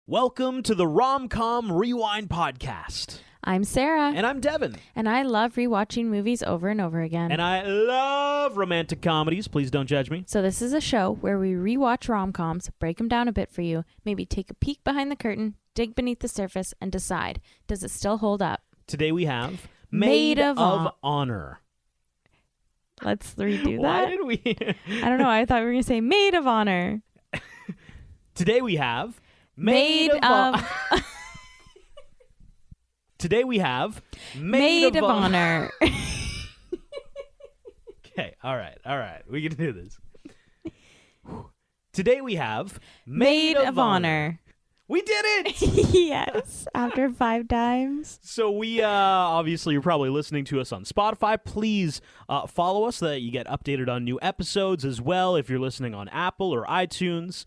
Welcome to the Rom-Com Rewind Podcast. I'm Sarah. And I'm Devin. And I love rewatching movies over and over again. And I love romantic comedies. Please don't judge me. So this is a show where we rewatch rom-coms, break them down a bit for you, maybe take a peek behind the curtain, dig beneath the surface, and decide, does it still hold up? Today we have Maid of Honor. Let's redo that. Why did we? I don't know. I thought we were going to say Maid of Honor. Today we have Maid of... Today we have Maid of Honor. Okay, all right. We can do this. Today we have Maid of Honor. We did it! Yes, after 5 times. So we, obviously, you're probably listening to us on Spotify. Please follow us so that you get updated on new episodes as well. If you're listening on Apple or iTunes,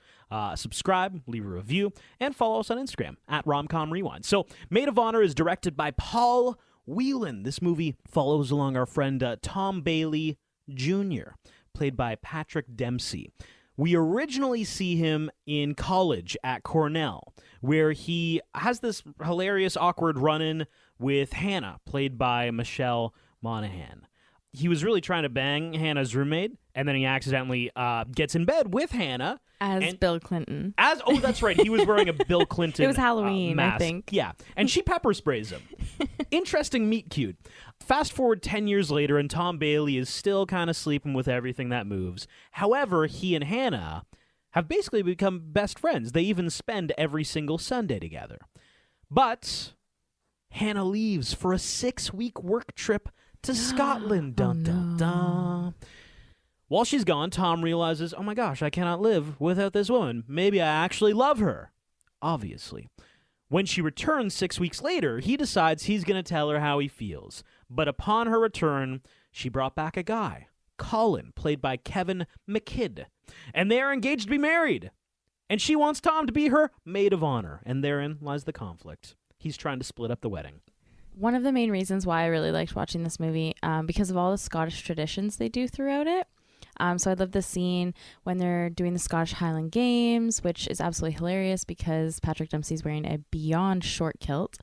subscribe, leave a review, and follow us on Instagram at Romcom Rewind. So Maid of Honor is directed by Paul Whelan. This movie follows along our friend Tom Bailey Jr., played by Patrick Dempsey. We originally see him in college at Cornell, where he has this hilarious, awkward run-in with Hannah, played by Michelle Monaghan. He was really trying to bang Hannah's roommate, and then he accidentally gets in bed with Hannah. As Bill Clinton. Oh, that's right. He was wearing a Bill Clinton It was Halloween, mask. I think. Yeah, and she pepper sprays him. Interesting meet cute. Fast forward 10 years later, and Tom Bailey is still kind of sleeping with everything that moves. However, he and Hannah have basically become best friends. They even spend every single Sunday together. But Hannah leaves for a 6-week work trip to Scotland. Dun, dun, dun. While she's gone, Tom realizes, oh my gosh, I cannot live without this woman. Maybe I actually love her. Obviously. When she returns 6 weeks later, he decides he's going to tell her how he feels. But upon her return, she brought back a guy, Colin, played by Kevin McKidd. And they are engaged to be married. And she wants Tom to be her maid of honor. And therein lies the conflict. He's trying to split up the wedding. One of the main reasons why I really liked watching this movie, because of all the Scottish traditions they do throughout it. So I love the scene when they're doing the Scottish Highland Games, which is absolutely hilarious because Patrick Dempsey's wearing a beyond short kilt.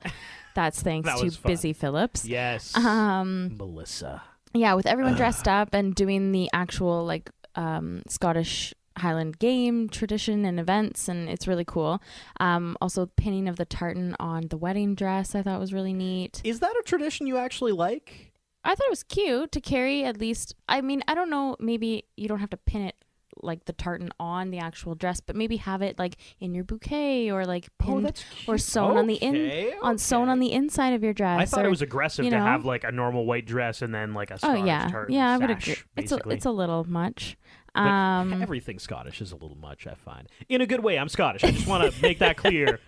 That's thanks to Busy Phillips. Yes. Melissa. Yeah, with everyone dressed up and doing the actual Scottish Highland game tradition and events, and it's really cool. Also, pinning of the tartan on the wedding dress I thought was really neat. Is that a tradition you actually like? I thought it was cute to carry at least. I mean, I don't know, maybe you don't have to pin it like the tartan on the actual dress, but maybe have it like in your bouquet or like pinned or sewn on the sewn on the inside of your dress. I thought it was aggressive to have like a normal white dress and then like a Scottish tartan I would sash, agree. It's a little much. Everything Scottish is a little much, I find. In a good way. I'm Scottish. I just want to make that clear.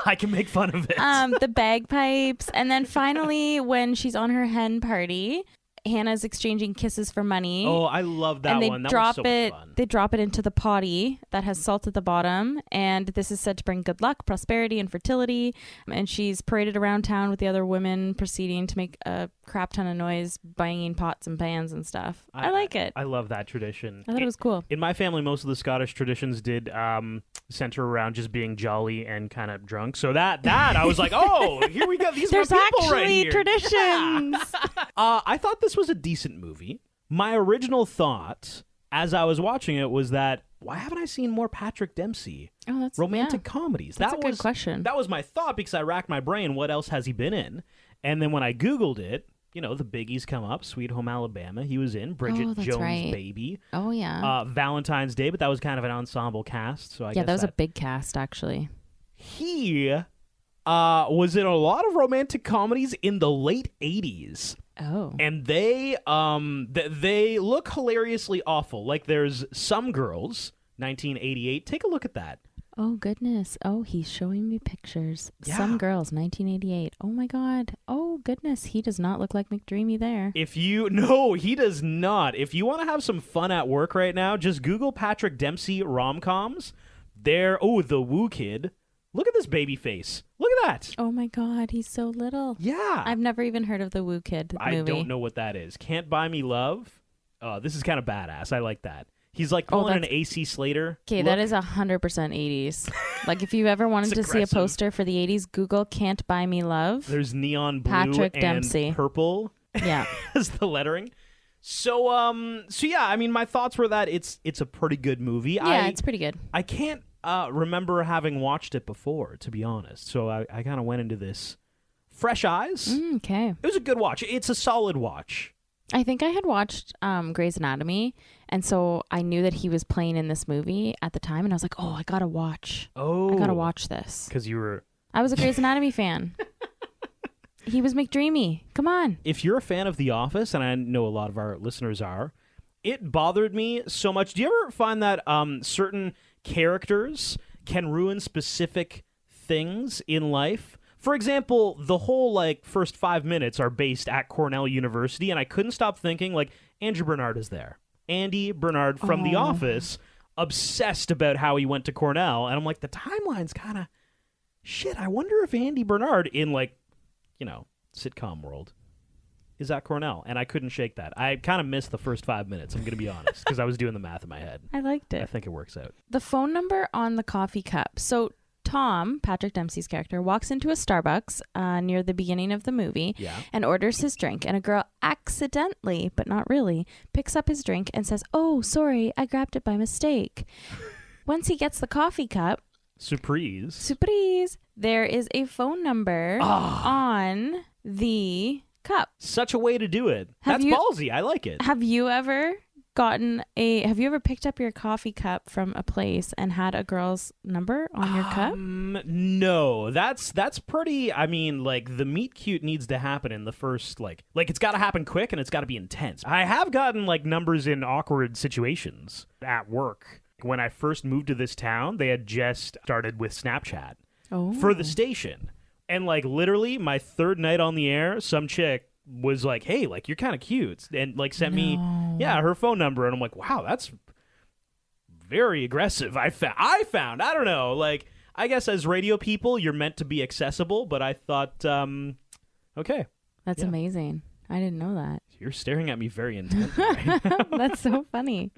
I can make fun of it. The bagpipes. And then finally, when she's on her hen party, Hannah's exchanging kisses for money. Oh, I love that one. That was so fun. They drop it into the potty that has salt at the bottom. And this is said to bring good luck, prosperity, and fertility. And she's paraded around town with the other women, proceeding to make a crap ton of noise, banging pots and pans and stuff. I like it. I love that tradition. I thought it was cool. In my family, most of the Scottish traditions did center around just being jolly and kind of drunk. So that I was like, oh, here we go. These are people right here. There's actually traditions. Yeah. I thought this was a decent movie. My original thought as I was watching it was that, why haven't I seen more Patrick Dempsey romantic comedies? That's a good question. That was my thought because I racked my brain. What else has he been in? And then when I Googled it, the biggies come up. Sweet Home Alabama, he was in. Bridget Jones' Baby. Oh, yeah. Valentine's Day, but that was kind of an ensemble cast. So I guess that was a big cast, actually. He was in a lot of romantic comedies in the late 80s. Oh. And they look hilariously awful. Like there's Some Girls, 1988. Take a look at that. Oh, goodness. Oh, he's showing me pictures. Yeah. Some Girls, 1988. Oh, my God. Oh, goodness. He does not look like McDreamy there. No, he does not. If you want to have some fun at work right now, just Google Patrick Dempsey rom-coms. The Woo Kid. Look at this baby face. Look at that. Oh, my God. He's so little. Yeah. I've never even heard of the Woo Kid movie. I don't know what that is. Can't Buy Me Love. This is kind of badass. I like that. He's like pulling an AC Slater. Okay, look. that is 100% 80s. Like, if you ever wanted to see a aggressive. poster for the 80s, Google Can't Buy Me Love. There's neon blue Patrick and Dempsey. purple Yeah. as the lettering. So yeah, I mean, my thoughts were that it's a pretty good movie. Yeah, it's pretty good. I can't remember having watched it before, to be honest. So I kind of went into this fresh eyes. Okay. It was a good watch. It's a solid watch. I think I had watched Grey's Anatomy, and so I knew that he was playing in this movie at the time, and I was like, oh, I gotta watch. Oh. I gotta watch this. Because you were... I was a Grey's Anatomy fan. He was McDreamy. Come on. If you're a fan of The Office, and I know a lot of our listeners are, it bothered me so much. Do you ever find that certain characters can ruin specific things in life? For example, the whole first 5 minutes are based at Cornell University, and I couldn't stop thinking Andrew Bernard is there. Andy Bernard from The Office, obsessed about how he went to Cornell, and I'm like, the timeline's kind of shit. I wonder if Andy Bernard in sitcom world is at Cornell, and I couldn't shake that. I kind of missed the first 5 minutes, I'm going to be honest, because I was doing the math in my head. I liked I it. think it works out. The phone number on the coffee cup. So Tom, Patrick Dempsey's character, walks into a Starbucks near the beginning of the movie Yeah. and orders his drink. And a girl accidentally, but not really, picks up his drink and says, oh, sorry, I grabbed it by mistake. Once he gets the coffee cup, surprise, there is a phone number on the cup. Such a way to do it. Have That's you- ballsy. I like it. Have you ever picked up your coffee cup from a place and had a girl's number on your cup? No, that's pretty. I mean, the meet cute needs to happen in the first it's got to happen quick and it's got to be intense. I have gotten numbers in awkward situations at work. When I first moved to this town, they had just started with Snapchat for the station, and literally my third night on the air, some chick was like, hey, you're kind of cute, and sent me her phone number, and I'm like, wow, that's very aggressive. I found I don't know, I guess as radio people you're meant to be accessible, but I thought okay, That's amazing. I didn't know that. you're staring at me very intently right now. That's so funny.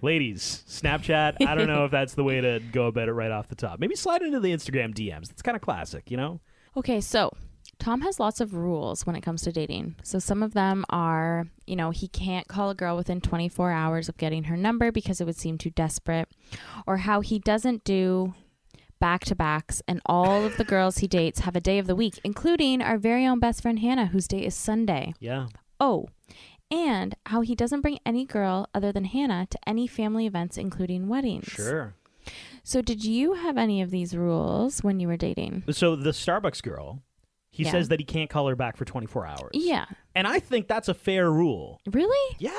Ladies, Snapchat, I don't know if that's the way to go about it right off the top. Maybe slide into the Instagram DMs. It's kind of classic, you know? Okay, so Tom has lots of rules when it comes to dating. So some of them are, he can't call a girl within 24 hours of getting her number because it would seem too desperate, or how he doesn't do back-to-backs, and all of the girls he dates have a day of the week, including our very own best friend Hannah, whose day is Sunday. Yeah. Oh, and how he doesn't bring any girl other than Hannah to any family events, including weddings. Sure. So did you have any of these rules when you were dating? So the Starbucks girl, he Yeah. says that he can't call her back for 24 hours. Yeah. And I think that's a fair rule. Really? Yeah,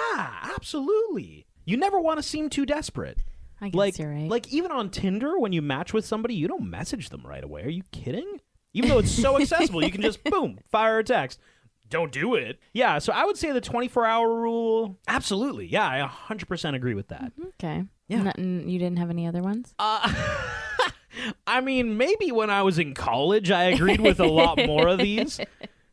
absolutely. You never want to seem too desperate. I guess you're right. Even on Tinder, when you match with somebody, you don't message them right away. Are you kidding? Even though it's so accessible, you can just, boom, fire a text. Don't do it. Yeah, so I would say the 24-hour rule, absolutely. Yeah, I 100% agree with that. Okay. Yeah. You didn't have any other ones? I mean, maybe when I was in college, I agreed with a lot more of these.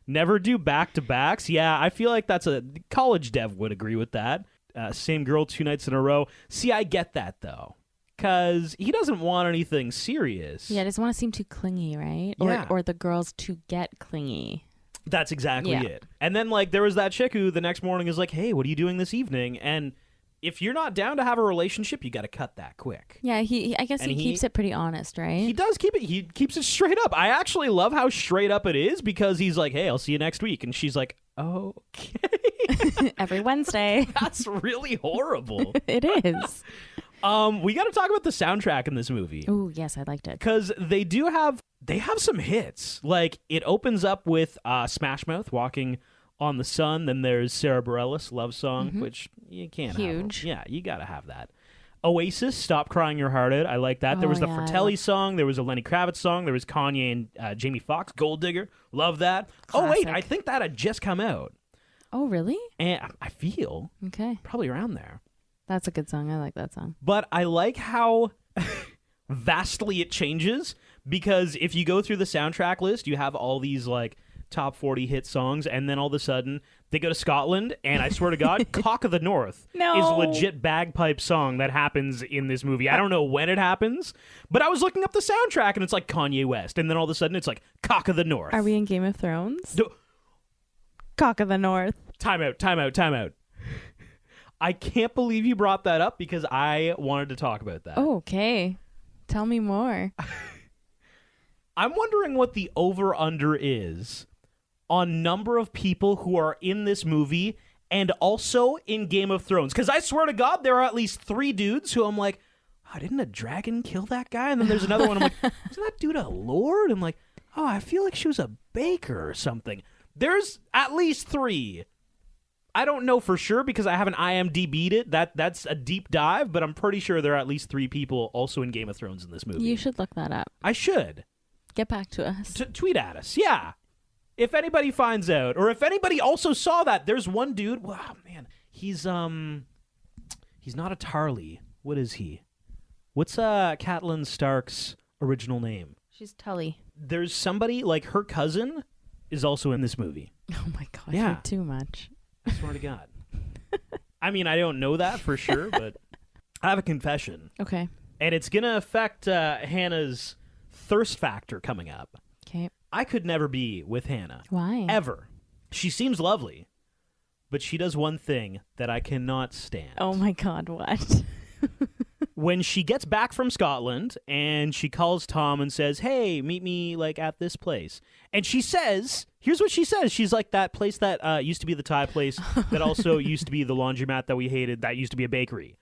Never do back-to-backs. Yeah, I feel like that's a college dev would agree with that. Same girl 2 nights in a row. See, I get that, though, because he doesn't want anything serious. Yeah, doesn't want to seem too clingy, right? Yeah. Or the girls to get clingy. That's exactly Yeah. it. And then, there was that chick who the next morning is like, hey, what are you doing this evening? And if you're not down to have a relationship, you got to cut that quick. Yeah, I guess And he keeps it pretty honest, right? He does keep it. He keeps it straight up. I actually love how straight up it is, because he's like, hey, I'll see you next week. And she's like, okay. Every Wednesday. That's really horrible. It is. We got to talk about the soundtrack in this movie, Oh, yes, I liked it. because they have some hits. It opens up with Smash Mouth walking on the sun. Then there's Sarah Bareilles, Love Song, which you can't Huge. have. Yeah, you got to have that. Oasis, Stop Crying Your Heart Out. I like that. There Oh, was the yeah, I Fratelli love- song. There was a Lenny Kravitz song. There was Kanye and Jamie Foxx, Gold Digger. Love that. Oh, wait, Classic. I think that had just come out. Oh, really? And I feel Okay. probably around there. That's a good song. I like that song. But I like how vastly it changes, because if you go through the soundtrack list, you have all these top 40 hit songs, and then all of a sudden they go to Scotland, and I swear to God, Cock of the North is a legit bagpipe song that happens in this movie. I don't know when it happens, but I was looking up the soundtrack, and it's like Kanye West, and then all of a sudden it's like Cock of the North. Are we in Game of Thrones? Cock of the North. Time out. I can't believe you brought that up because I wanted to talk about that. Oh, okay. Tell me more. I'm wondering what the over-under is on number of people who are in this movie and also in Game of Thrones. Because I swear to God, there are at least 3 dudes who I'm like, oh, didn't a dragon kill that guy? And then there's another one I'm like, isn't that dude a lord? I'm like, oh, I feel like she was a baker or something. There's at least 3. I don't know for sure because I haven't IMDb'd it. That's a deep dive, but I'm pretty sure there are at least 3 people also in Game of Thrones in this movie. You should look that up. I should. Get back to us. Tweet at us, yeah. If anybody finds out, or if anybody also saw that, there's one dude. Wow, man, he's not a Tarly. What is he? What's Catelyn Stark's original name? She's Tully. There's somebody like her cousin is also in this movie. Oh my God, Yeah. you're too much. I swear to God. I mean, I don't know that for sure, but I have a confession. Okay. And it's gonna affect Hannah's thirst factor coming up. Okay. I could never be with Hannah. Why? Ever. She seems lovely, but she does one thing that I cannot stand. Oh my God, what? When she gets back from Scotland and she calls Tom and says, hey, meet me like at this place. And she says, here's what she says. She's like, that place that used to be the Thai place that also used to be the laundromat that we hated that used to be a bakery.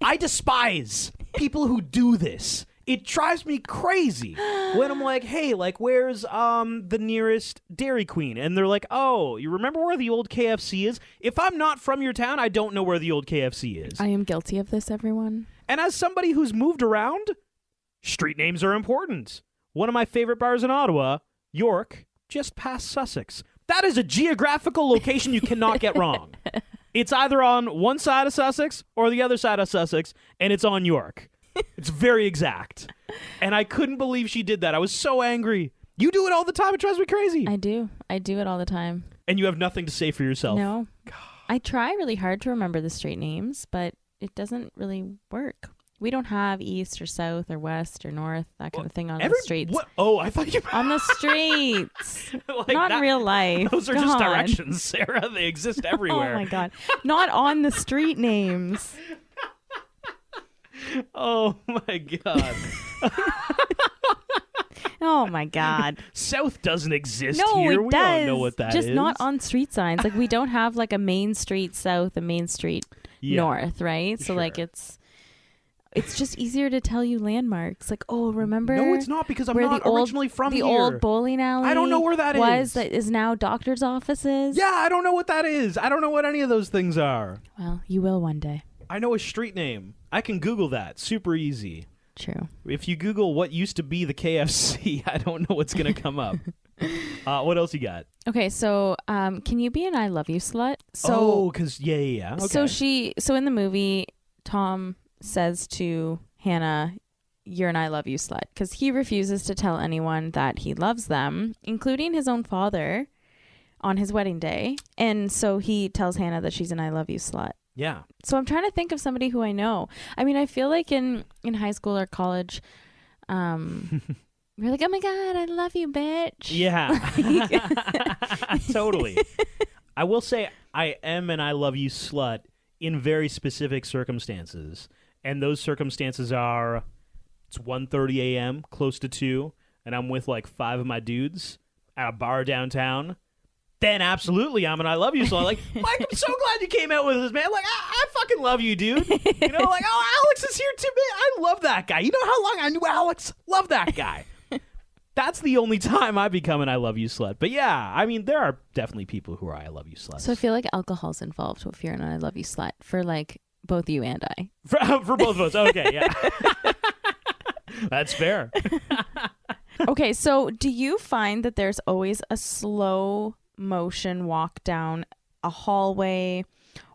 I despise people who do this. It drives me crazy when I'm like, hey, like, where's the nearest Dairy Queen? And they're like, oh, you remember where the old KFC is? If I'm not from your town, I don't know where the old KFC is. I am guilty of this, everyone. And as somebody who's moved around, street names are important. One of my favorite bars in Ottawa, York, just past Sussex. That is a geographical location you cannot get wrong. It's either on one side of Sussex or the other side of Sussex, and it's on York. It's very exact. And I couldn't believe she did that. I was so angry. You do it all the time. It drives me crazy. I do it all the time. And you have nothing to say for yourself. No. I try really hard to remember the street names, but it doesn't really work. We don't have east or south or west or north, that kind of thing on the streets. What? Oh, I thought you... On the streets. Like not that, in real life. Those are just directions, Sarah. They exist everywhere. Oh my God. Not on the street names. Oh my God. Oh my God. South doesn't exist No, here. it We does. don't know what that Just is. not on street signs. Like we don't have like a main street south, a main street north, right? So like it's just easier to tell you landmarks. Like, oh, remember? No, it's not because I'm where not the originally from the here. old bowling alley. I don't know where that is. That is now doctor's offices. Yeah, I don't know what that is. I don't know what any of those things are. Well, you will one day. I know a street name. I can Google that. Super easy. True. If you Google what used to be the KFC, I don't know what's going to come up. What else you got? Okay, so can you be an I love you slut? So, because yeah. Okay. So in the movie, Tom says to Hannah, you're an I love you slut, because he refuses to tell anyone that he loves them, including his own father, on his wedding day. And so he tells Hannah that she's an I love you slut. Yeah. So I'm trying to think of somebody who I know. I mean, I feel like in high school or college, we're like, oh my God, I love you, bitch. Yeah. Totally. I will say I am an I love you slut in very specific circumstances. And those circumstances are, it's 1:30 a.m., close to 2, and I'm with like 5 of my dudes at a bar downtown. Then absolutely I'm an I love you slut. Like, Mike, I'm so glad you came out with this, man. Like, I fucking love you, dude. You know, like, oh, Alex is here too, man. I love that guy. You know how long I knew Alex? Love that guy. That's the only time I become an I love you slut. But yeah, I mean, there are definitely people who are I love you sluts. So I feel like alcohol's involved if you're an I love you slut for like both you and I. For both of us. Okay, yeah. That's fair. Okay, so do you find that there's always a slow motion walk down a hallway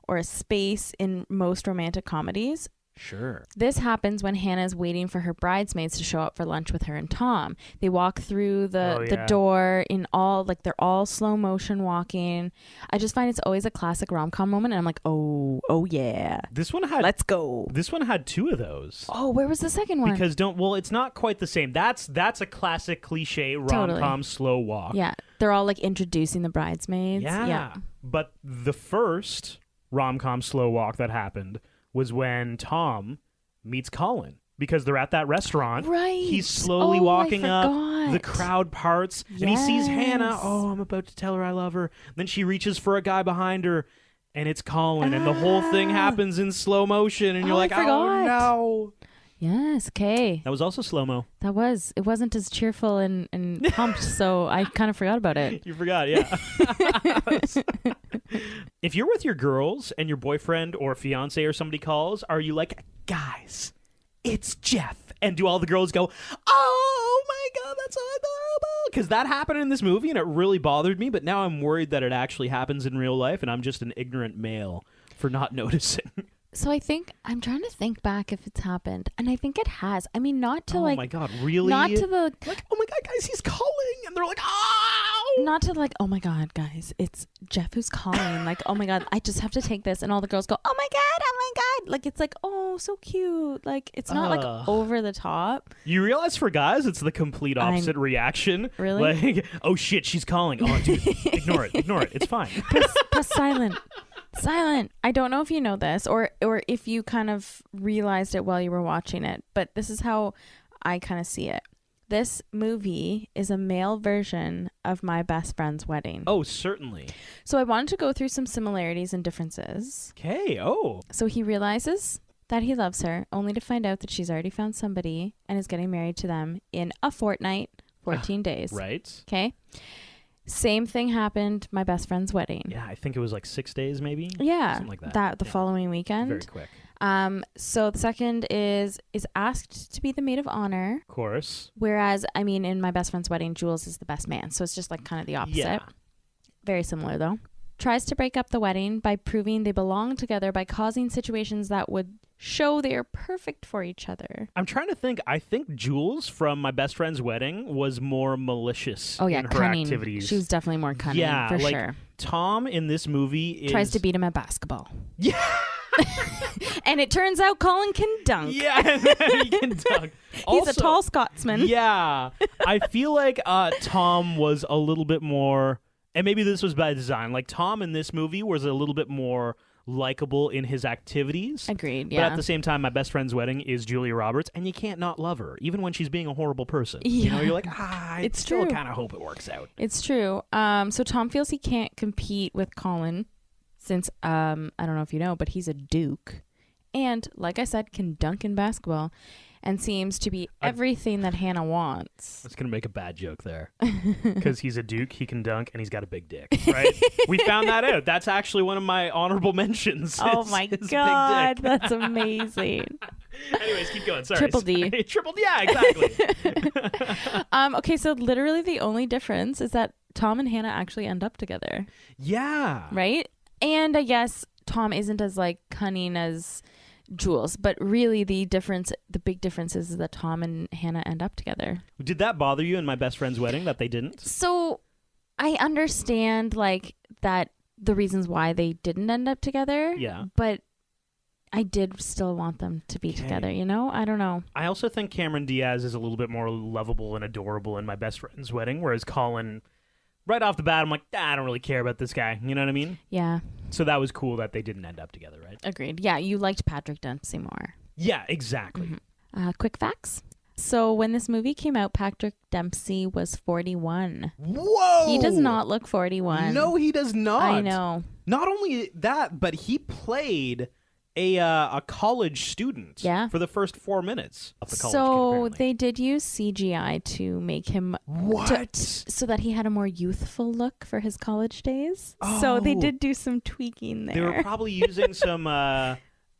or a space in most romantic comedies? Sure. This happens when Hannah is waiting for her bridesmaids to show up for lunch with her and Tom. They walk through the door in all, like, they're all slow motion walking. I just find it's always a classic rom-com moment, and I'm like, oh yeah. Let's go. This one had 2 of those. Oh, where was the second one? Because it's not quite the same. That's a classic cliche rom-com slow walk. Yeah. They're all like introducing the bridesmaids. Yeah. But the first rom-com slow walk that happened was when Tom meets Colin, because they're at that restaurant. Right. He's slowly walking up. The crowd parts, and he sees Hannah. Oh, I'm about to tell her I love her. Then she reaches for a guy behind her, and it's Colin, and the whole thing happens in slow motion, and you're like, oh no. Yes, okay. That was also slow-mo. That was. It wasn't as cheerful and pumped, so I kind of forgot about it. You forgot, yeah. If you're with your girls and your boyfriend or fiance or somebody calls, are you like, guys, it's Jeff? And do all the girls go, oh my God, that's adorable? Because that happened in this movie and it really bothered me, but now I'm worried that it actually happens in real life and I'm just an ignorant male for not noticing. So I think, I'm trying to think back if it's happened, and I think it has. I mean, not to oh my God, really? Not to the... Like, oh my God, guys, he's calling! And they're like, oh! Not to like, oh my God, guys, it's Jeff who's calling. Like, oh my God, I just have to take this. And all the girls go, oh my God. Like, it's like, oh, so cute. Like, it's not like over the top. You realize for guys, it's the complete opposite reaction. Really? Like, oh shit, she's calling. Oh, dude, ignore it. It's fine. Press silent. Silent. I don't know if you know this or if you kind of realized it while you were watching it, but this is how I kind of see it. This movie is a male version of My Best Friend's Wedding. Oh, certainly. So I wanted to go through some similarities and differences. Okay. Oh. So he realizes that he loves her, only to find out that she's already found somebody and is getting married to them in a fortnight, 14 days. Right. Okay. Same thing happened, My Best Friend's Wedding. Yeah, I think it was like 6 days maybe. Yeah. Something like that. The following weekend. Very quick. So the second is asked to be the maid of honor. Of course. Whereas, I mean, in My Best Friend's Wedding, Jules is the best man. So it's just like kind of the opposite. Yeah. Very similar though. Tries to break up the wedding by proving they belong together by causing situations that would show they are perfect for each other. I'm trying to think. I think Jules from My Best Friend's Wedding was more malicious in her cunning. activities. She was definitely more cunning, for like, sure. Tom in this movie tries to beat him at basketball. Yeah. And it turns out Colin can dunk. Yeah, he can dunk. He's a tall Scotsman. Yeah. I feel like Tom was a little bit more, and maybe this was by design, like Tom in this movie was a little bit more likable in his activities. Agreed, yeah. But at the same time, My Best Friend's Wedding is Julia Roberts, and you can't not love her, even when she's being a horrible person. Yeah. You know, you're like, I it's still true. kind of hope it works out. It's true. So Tom feels he can't compete with Colin since, I don't know if you know, but he's a duke. And, like I said, can dunk in basketball and seems to be everything that Hannah wants. I was going to make a bad joke there. Because he's a duke, he can dunk, and he's got a big dick, right? We found that out. That's actually one of my honorable mentions. Oh my God, that's amazing. Anyways, keep going. Sorry. Triple D. Triple D, yeah, exactly. Okay, so literally the only difference is that Tom and Hannah actually end up together. Yeah. Right? And I guess Tom isn't as like cunning as Jules, but really the big difference is that Tom and Hannah end up together. Did that bother you in My Best Friend's Wedding that they didn't? So I understand like that the reasons why they didn't end up together. Yeah. But I did still want them to be together, you know? I don't know. I also think Cameron Diaz is a little bit more lovable and adorable in My Best Friend's Wedding, whereas Colin, right off the bat, I'm like, I don't really care about this guy. You know what I mean? Yeah. So that was cool that they didn't end up together, right? Agreed. Yeah, you liked Patrick Dempsey more. Yeah, exactly. Mm-hmm. Quick facts. So when this movie came out, Patrick Dempsey was 41. Whoa! He does not look 41. No, he does not. I know. Not only that, but he played a college student for the first 4 minutes of the college kid, apparently. They did use CGI to make him so that he had a more youthful look for his college days. Oh. So they did do some tweaking there. They were probably using some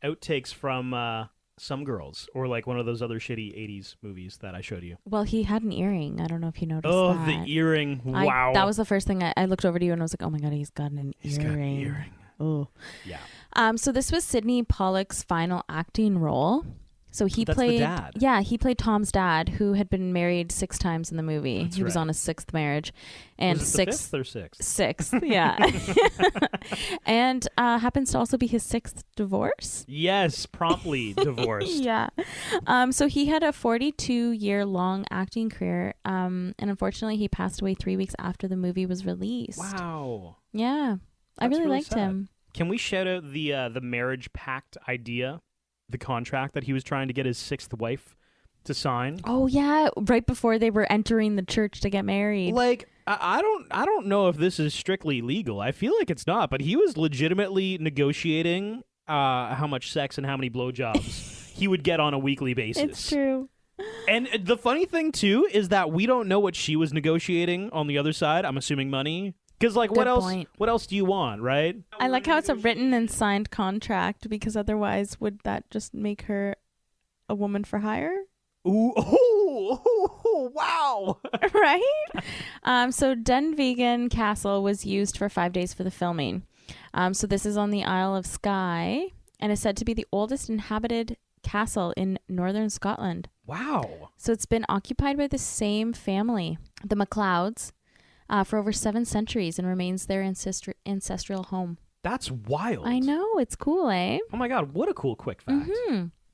outtakes from Some Girls or like one of those other shitty 80s movies that I showed you. Well, he had an earring. I don't know if you noticed that. The earring. Wow. That was the first thing I looked over to you and I was like, oh my God, he's got an earring. Got an earring. Oh. Yeah. So this was Sidney Pollack's final acting role. So he That's the played, dad. yeah, he played Tom's dad, who had been married 6 times in the movie. That's he was right. on his 6th marriage, and Was it the fifth or sixth? 6th, yeah, and happens to also be his 6th divorce. Yes, promptly divorced. Yeah. So he had a 42-year-long acting career, and unfortunately, he passed away 3 weeks after the movie was released. Wow. Yeah, I That's really liked sad. him. Can we shout out the marriage pact idea, the contract that he was trying to get his 6th wife to sign? Oh yeah, right before they were entering the church to get married. Like, I don't know if this is strictly legal. I feel like it's not, but he was legitimately negotiating how much sex and how many blowjobs he would get on a weekly basis. It's true. And the funny thing too is that we don't know what she was negotiating on the other side. I'm assuming money. Because like, what Good else? point. What else do you want, right? I like how it's a written and signed contract, because otherwise would that just make her a woman for hire? Ooh, oh, wow. Right? So Dunvegan Castle was used for 5 days for the filming. So this is on the Isle of Skye and is said to be the oldest inhabited castle in northern Scotland. Wow. So it's been occupied by the same family, the MacLeods, for over 7 centuries and remains their ancestral home. That's wild. I know. It's cool, eh? Oh my God, what a cool quick fact.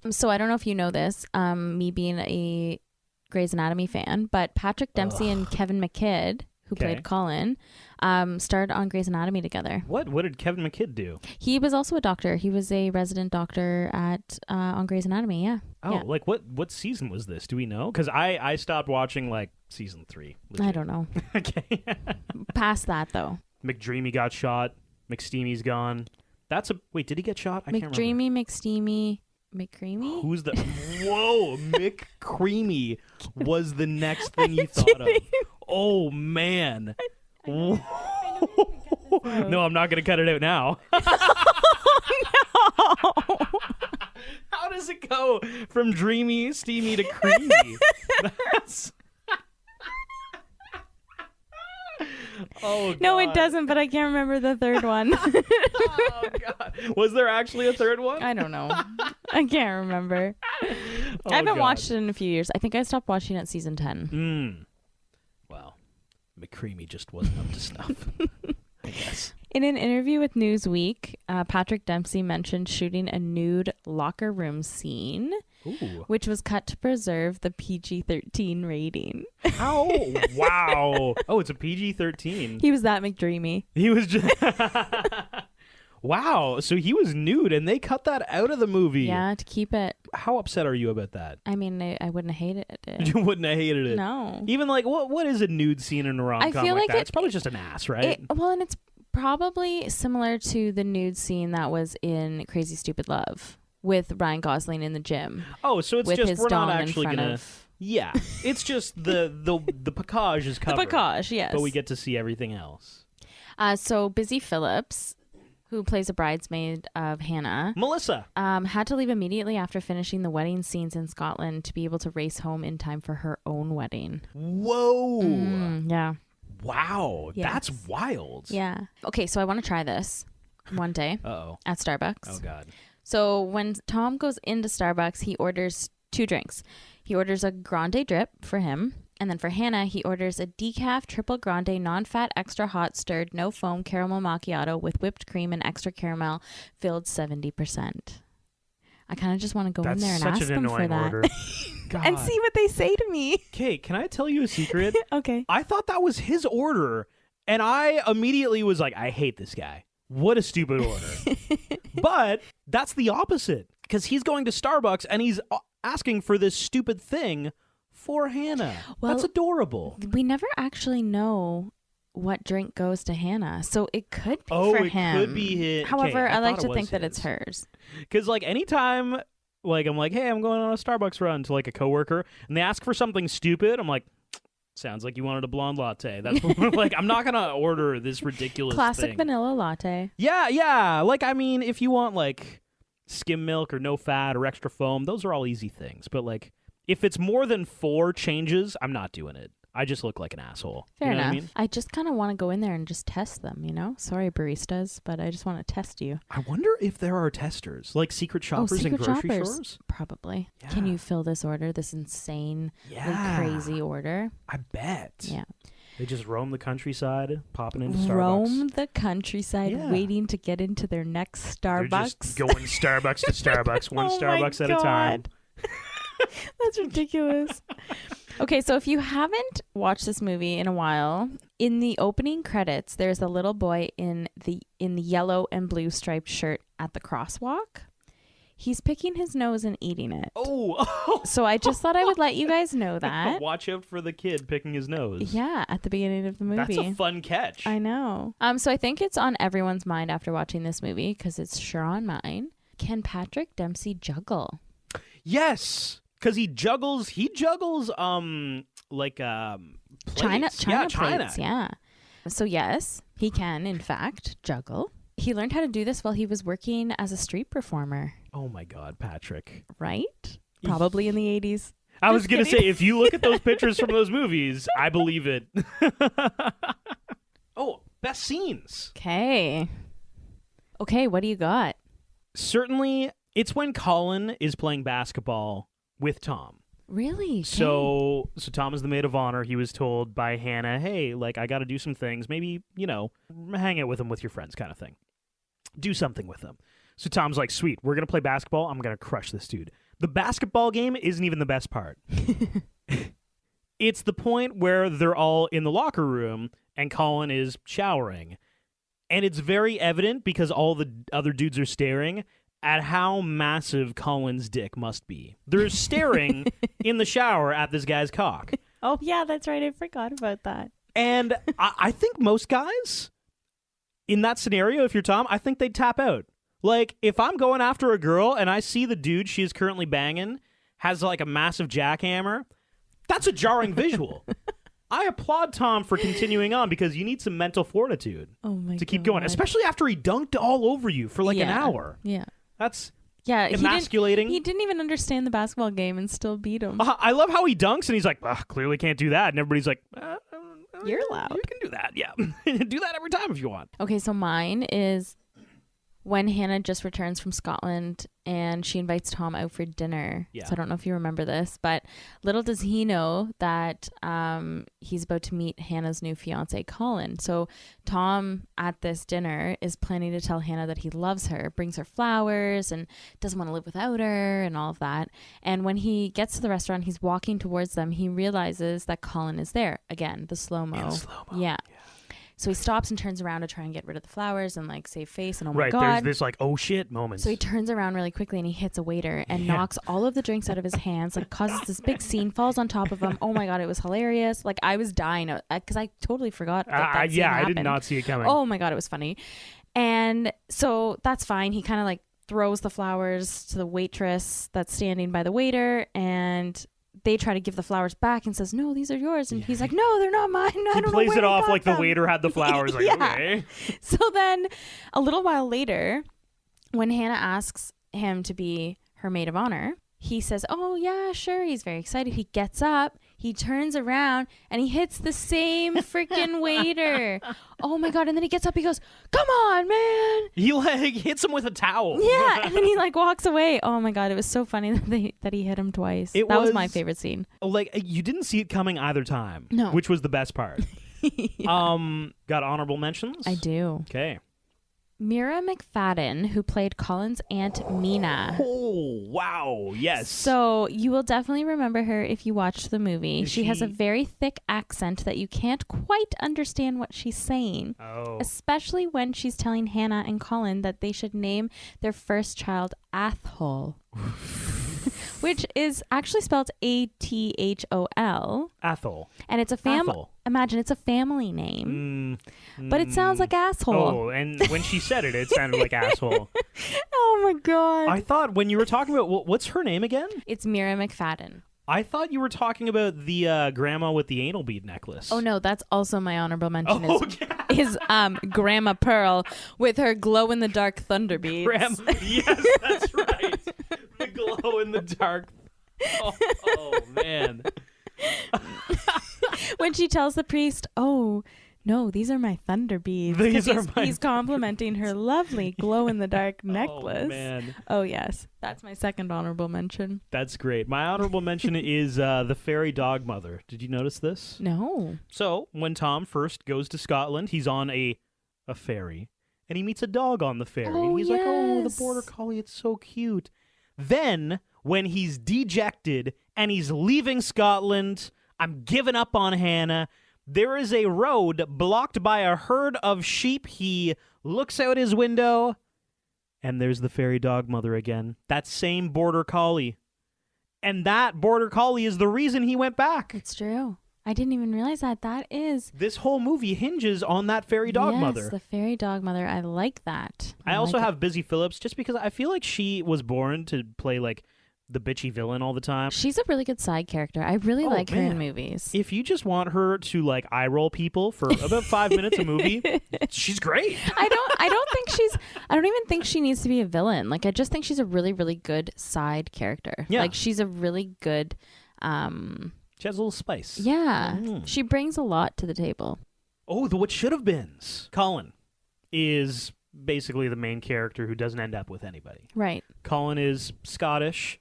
So I don't know if you know this, me being a Grey's Anatomy fan, but Patrick Dempsey and Kevin McKidd, who Okay. played Colin, starred on Grey's Anatomy together. What did Kevin McKidd do? He was also a doctor. He was a resident doctor at on Grey's Anatomy, yeah. Oh, Yeah. like what season was this? Do we know? Because I stopped watching like season 3. I don't know. Okay. Past that, though. McDreamy got shot. McSteamy's gone. Wait, did he get shot? I can't remember. McDreamy, McSteamy, McCreamy? Who's the Whoa, McCreamy was the next thing you thought of. Oh man. No, I'm not gonna cut it out now. How does it go from dreamy, steamy to creamy? That's... Oh, God. No, it doesn't, but I can't remember the third one. Oh, God. Was there actually a third one? I don't know. I can't remember. Oh, I haven't God. watched it in a few years. I think I stopped watching it season 10. Well, McCreamy just wasn't up to snuff, I guess. In an interview with Newsweek, Patrick Dempsey mentioned shooting a nude locker room scene, Ooh. which was cut to preserve the PG-13 rating. How? Wow. Oh, it's a PG-13. He was that McDreamy. He was just... Wow. So he was nude and they cut that out of the movie. Yeah, to keep it. How upset are you about that? I mean, I wouldn't have hated it. You wouldn't have hated it. No. Even like, what is a nude scene in a rom-com I feel like that? it- It's probably just an ass, right? Well, and it's probably similar to the nude scene that was in Crazy Stupid Love with Ryan Gosling in the gym. Oh, so it's with just his we're not dong in actually front gonna... of... Yeah. It's just the package is covered. The package, yes. But we get to see everything else. So Busy Phillips, who plays a bridesmaid of Hannah, Melissa. had to leave immediately after finishing the wedding scenes in Scotland to be able to race home in time for her own wedding. Whoa. Yeah. Wow. Yes. That's wild. Yeah. Okay, so I want to try this one day Uh-oh. at Starbucks. Oh, God. So when Tom goes into Starbucks, he orders 2 drinks. He orders a grande drip for him. And then for Hannah, he orders a decaf triple grande non-fat extra hot stirred no foam caramel macchiato with whipped cream and extra caramel filled 70%. I kind of just want to go in there and such ask an them for annoying that order. God. and see what they say to me. Okay, can I tell you a secret? Okay. I thought that was his order, and I immediately was like, I hate this guy. What a stupid order. But that's the opposite, because he's going to Starbucks and he's asking for this stupid thing for Hannah. Well, that's adorable. We never actually know what drink goes to Hannah, so it could be Oh, for it him. could be his. However, I like to think that that it's hers. Because like anytime, like I'm like, hey, I'm going on a Starbucks run to like a coworker, and they ask for something stupid, I'm like, sounds like you wanted a blonde latte. That's like, I'm not gonna order this ridiculous Classic thing. vanilla latte. Yeah. Like, I mean, if you want like skim milk or no fat or extra foam, those are all easy things. But like, if it's more than 4 changes, I'm not doing it. I just look like an asshole. Fair you know enough. what I mean? I just kind of want to go in there and just test them, you know? Sorry, baristas, but I just want to test you. I wonder if there are testers, like secret shoppers in secret grocery shoppers. stores. Probably. Yeah. Can you fill this order, this insane, crazy order? I bet. Yeah. They just roam the countryside, popping into Starbucks. Roam the countryside, Yeah. waiting to get into their next They're Starbucks. just going Starbucks to Starbucks, one Oh Starbucks my at a time. God. That's ridiculous. Okay, so if you haven't watched this movie in a while, in the opening credits, there's a little boy in the yellow and blue striped shirt at the crosswalk. He's picking his nose and eating it. Oh. So I just thought I would let you guys know that. Watch out for the kid picking his nose. Yeah, at the beginning of the movie. That's a fun catch. I know. So I think it's on everyone's mind after watching this movie, because it's sure on mine. Can Patrick Dempsey juggle? Yes, because he juggles like plates. China China. plates, yeah. So yes, he can in fact juggle. He learned how to do this while he was working as a street performer, Oh my God, Patrick. right? Probably in the 80s. I was Just going to kidding. say, if you look at those pictures from those movies, I believe it. Oh, best scenes. Okay, what do you got? Certainly, it's when Colin is playing basketball with Tom. Really? So Tom is the maid of honor. He was told by Hannah, hey, like, I got to do some things. Maybe, hang out with him with your friends kind of thing. Do something with them. So Tom's like, sweet, we're going to play basketball. I'm going to crush this dude. The basketball game isn't even the best part. It's the point where they're all in the locker room and Colin is showering. And it's very evident, because all the other dudes are staring, at how massive Colin's dick must be. They're staring in the shower at this guy's cock. Oh yeah, that's right. I forgot about that. And I think most guys, in that scenario, if you're Tom, I think they'd tap out. Like, if I'm going after a girl and I see the dude she is currently banging has like a massive jackhammer, that's a jarring visual. I applaud Tom for continuing on, because you need some mental fortitude to keep going, especially after he dunked all over you for like an hour. Yeah. That's Yeah, emasculating. He didn't even understand the basketball game and still beat him. I love how he dunks and he's like, clearly can't do that. And everybody's like, You're allowed. You can do that, yeah. Do that every time if you want. Okay, so mine is when Hannah just returns from Scotland and she invites Tom out for dinner. Yeah. So I don't know if you remember this, but little does he know that he's about to meet Hannah's new fiance, Colin. So Tom at this dinner is planning to tell Hannah that he loves her, brings her flowers and doesn't want to live without her and all of that. And when he gets to the restaurant, he's walking towards them. He realizes that Colin is there. Again, the slow-mo. In slow-mo. Yeah. So he stops and turns around to try and get rid of the flowers and like save face, and oh my Right, God. there's this like, oh shit moment. So he turns around really quickly and he hits a waiter and knocks all of the drinks out of his hands, like causes this big scene, falls on top of him. Oh my God, it was hilarious. Like I was dying because I totally forgot that scene I happened. did not see it coming. Oh my God, it was funny. And so that's fine. He kind of like throws the flowers to the waitress that's standing by the waiter, and they try to give the flowers back and says, no, these are yours. And he's like, no, they're not mine. I he don't plays know where it I off got like them. the waiter had the flowers. Like, Yeah. okay. So then a little while later, when Hannah asks him to be her maid of honor, he says, oh yeah, sure. He's very excited. He gets up, he turns around, and he hits the same freaking waiter. Oh my God. And then he gets up, he goes, come on, man. He like hits him with a towel. Yeah. And then he like walks away. Oh my God. It was so funny that he hit him twice. That was my favorite scene. Like, you didn't see it coming either time. No. Which was the best part. Yeah. Got honorable mentions? I do. Okay. Mira McFadden, who played Colin's Aunt Mina. Oh, wow. Yes. So you will definitely remember her if you watched the movie. Is She has a she- very thick accent that you can't quite understand what she's saying, Oh. especially when she's telling Hannah and Colin that they should name their first child Athol, which is actually spelled Athol, Athol. and it's a Athol. Imagine it's a family name, Mm, but it sounds like asshole. Oh, and when she said it, it sounded like asshole. Oh my God. I thought when you were talking about, what's her name again? It's Mira McFadden. I thought you were talking about the grandma with the anal bead necklace. Oh no, that's also my honorable mention. Oh, Is Grandma Pearl with her glow in the dark thunder beads. Yes, that's right. The glow in the dark. Oh man. When she tells the priest, "Oh, no, these are my thunder beads." These are he's complimenting her lovely glow-in-the-dark necklace. Oh, man. Oh, yes. That's my second honorable mention. That's great. My honorable mention is the fairy dog mother. Did you notice this? No. So, when Tom first goes to Scotland, he's on a ferry, and he meets a dog on the ferry. Oh, and he's like, oh, the yes. border collie, it's so cute. Then, when he's dejected and he's leaving Scotland, I'm giving up on Hannah. There is a road blocked by a herd of sheep. He looks out his window, and there's the fairy dog mother again. That same border collie. And that border collie is the reason he went back. It's true. I didn't even realize that. That is... This whole movie hinges on that fairy dog yes, mother. the fairy dog mother. I like that. I also like it. have Busy Phillips just because I feel like she was born to play like the bitchy villain all the time. She's a really good side character. I really Oh, like her in man. movies. If you just want her to like eye roll people for about 5 minutes a movie, she's great. I don't even think she needs to be a villain. Like, I just think she's a really, really good side character. Yeah. Like, she's a really good, She has a little spice. yeah. Mm. She brings a lot to the table. Oh, the what should have beens. Colin is basically the main character who doesn't end up with anybody. Right. Colin is Scottish.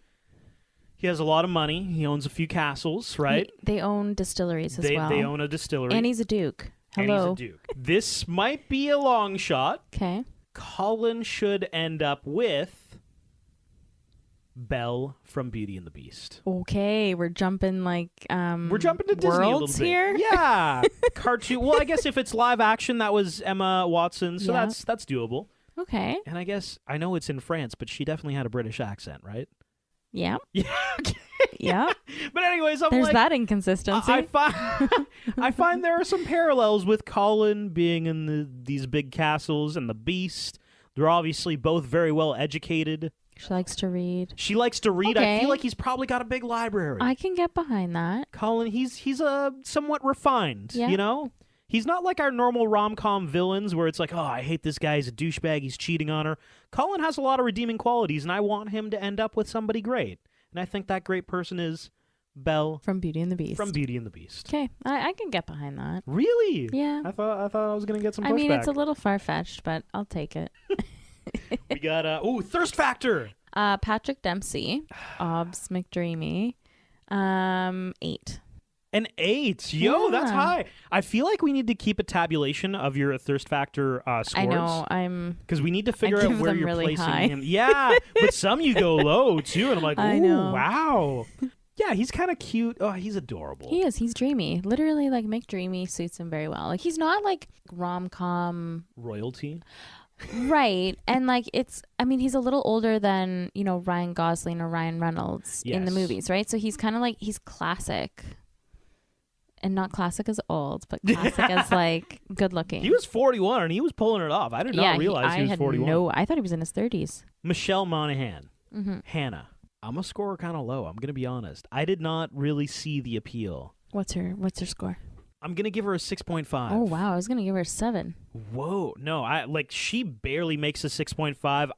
He has a lot of money. He owns a few castles, right? They own distilleries as well. They own a distillery. And he's a duke. And Hello. he's a duke. This might be a long shot. Okay. Colin should end up with Belle from Beauty and the Beast. Okay. We're jumping like We're jumping to Disney a little worlds bit. here. Yeah. Cartoon. Well, I guess if it's live action, that was Emma Watson, so Yeah. that's doable. Okay. And I guess I know it's in France, but she definitely had a British accent, right? Yeah. Yeah. Okay. Yeah. But anyways, I'm There's like, that inconsistency. I find there are some parallels with Colin being in these big castles and the Beast. They're obviously both very well educated. She likes to read. She likes to read. I Okay. feel like he's probably got a big library. I can get behind that. Colin, he's a somewhat refined, Yeah. you know? He's not like our normal rom-com villains where it's like, oh, I hate this guy, he's a douchebag, he's cheating on her. Colin has a lot of redeeming qualities, and I want him to end up with somebody great. And I think that great person is Belle From Beauty and the Beast. from Beauty and the Beast. Okay. I can get behind that. Really? Yeah. I thought I was gonna get some pushback. I mean, it's a little far-fetched, but I'll take it. We got Thirst Factor. Patrick Dempsey, Obs McDreamy, 8. An 8. Yo, that's Yeah. high. I feel like we need to keep a tabulation of your Thirst Factor scores. I know. I'm. Because we need to figure out give where them you're really placing high. him. Yeah, but some you go low too, and I'm like, I ooh, know. wow. Yeah, he's kind of cute. Oh, he's adorable. He is. He's dreamy. Literally, like McDreamy suits him very well. Like he's not like rom-com, Royalty. right? And like it's. I mean, he's a little older than Ryan Gosling or Ryan Reynolds in the Yes. movies, right? So he's kind of like he's classic. And not classic as old, but classic as like good looking. He was 41 and he was pulling it off. I did not realize he was 41. I thought he was in his 30s. Michelle Monaghan. Mm-hmm. Hannah. I'm a score kind of low. I'm going to be honest. I did not really see the appeal. What's her score? I'm going to give her a 6.5. Oh wow, I was gonna give her a 7. Whoa. No, she barely makes a 6.5.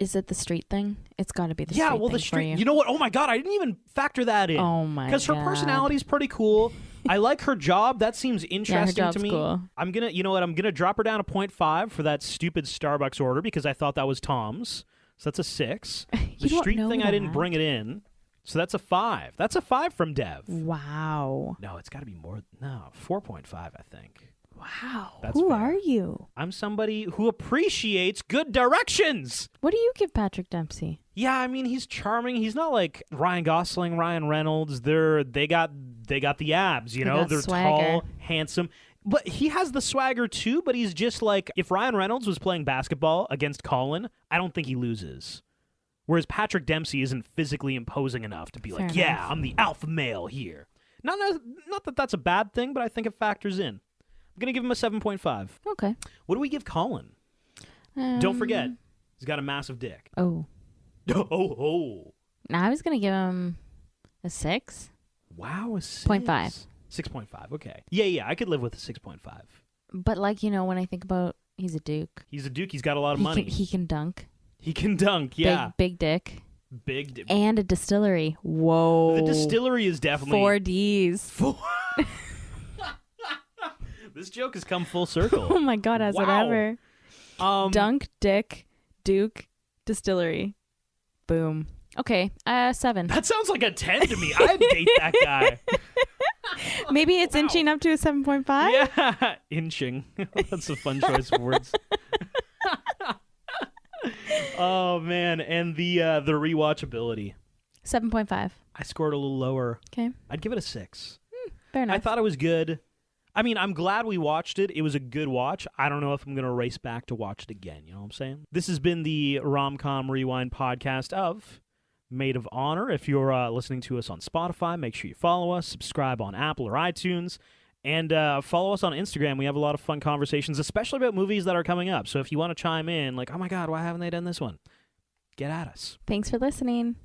Is it the street thing? It's got to be the yeah, street well, thing the for street. you. You know what? Oh my God, I didn't even factor that in. Oh my god. Because her personality is pretty cool. I like her job. That seems interesting job's to me. cool. I'm gonna drop her down a 0.5 for that stupid Starbucks order because I thought that was Tom's. So that's a 6. The You don't street know thing, I didn't that. bring it in. So that's a 5. That's a 5 from Dev. Wow. No, it's got to be more. No, 4.5, I think. Wow. That's Who fair. are you? I'm somebody who appreciates good directions. What do you give Patrick Dempsey? Yeah, I mean he's charming. He's not like Ryan Gosling, Ryan Reynolds. They got the abs, you They know. got They're swagger. tall, handsome. But he has the swagger too, but he's just like if Ryan Reynolds was playing basketball against Colin, I don't think he loses. Whereas Patrick Dempsey isn't physically imposing enough to be like, Fair yeah, enough. I'm the alpha male here. Not that that's a bad thing, but I think it factors in. I'm going to give him a 7.5. Okay. What do we give Colin? Don't forget, he's got a massive dick. Oh. Oh. Now I was gonna give him a 6. Wow, a 6. 0.5. 6.5, okay. Yeah, I could live with a 6.5. But like when I think about he's a duke. He's a duke, he's got a lot of money. He can dunk. He can dunk, yeah. Big dick. Big dick. And a distillery. Whoa. The distillery is definitely... 4 Ds. This joke has come full circle. Oh my God, has it Wow. ever? Dunk, Dick, Duke, Distillery. Boom. Okay, 7. That sounds like a 10 to me. I'd date that guy. Maybe it's Wow. inching up to a 7.5? Yeah, inching. That's a fun choice of words. Oh man, and the rewatchability. 7.5. I scored a little lower. Okay, I'd give it a 6. fair enough. I thought it was good. I mean, I'm glad we watched it. It was a good watch. I don't know if I'm going to race back to watch it again. You know what I'm saying? This has been the Rom-Com Rewind podcast of Maid of Honor. If you're listening to us on Spotify, make sure you follow us, subscribe on Apple or iTunes, and follow us on Instagram. We have a lot of fun conversations, especially about movies that are coming up. So if you want to chime in, like, oh my God, why haven't they done this one? Get at us. Thanks for listening.